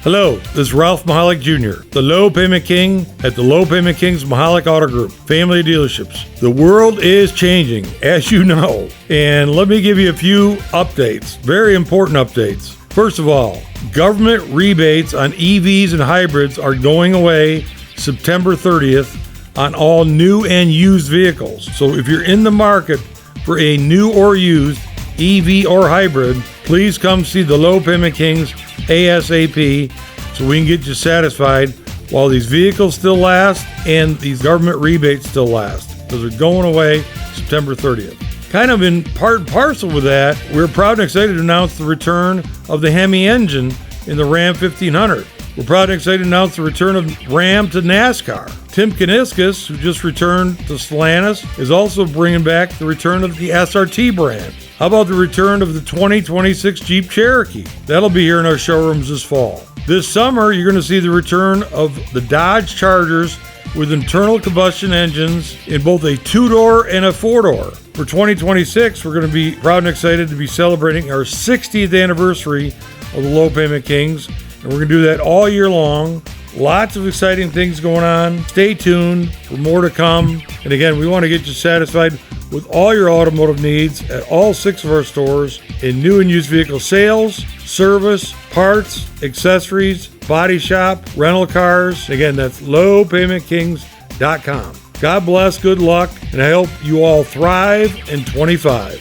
Hello, this is Ralph Mahalik Jr., the Low Payment King at the Low Payment King's Mahalik Auto Group, family of dealerships. The world is changing, as you know, and let me give you a few updates, very important updates. First of all, government rebates on EVs and hybrids are going away September 30th on all new and used vehicles. So if you're in the market for a new or used EV or hybrid, please come see the Low Payment Kings ASAP so we can get you satisfied while these vehicles still last and these government rebates still last, because they're going away September 30th. Kind of in part and parcel with that, we're proud and excited to announce the return of the Hemi engine in the Ram 1500. We're proud and excited to announce the return of Ram to NASCAR. Tim Kaniskis, who just returned to Stellantis, is also bringing back the return of the SRT brand. How about the return of the 2026 Jeep Cherokee? That'll be here in our showrooms this fall. This summer, you're going to see the return of the Dodge Chargers with internal combustion engines in both a two-door and a four-door. For 2026, we're going to be proud and excited to be celebrating our 60th anniversary of the Low Payment Kings, and we're going to do that all year long. Lots of exciting things going on. Stay tuned for more to come. And again, we want to get you satisfied with all your automotive needs at all 6 of our stores in new and used vehicle sales, service, parts, accessories, body shop, rental cars. Again, that's lowpaymentkings.com. God bless, good luck, and I hope you all thrive in 25.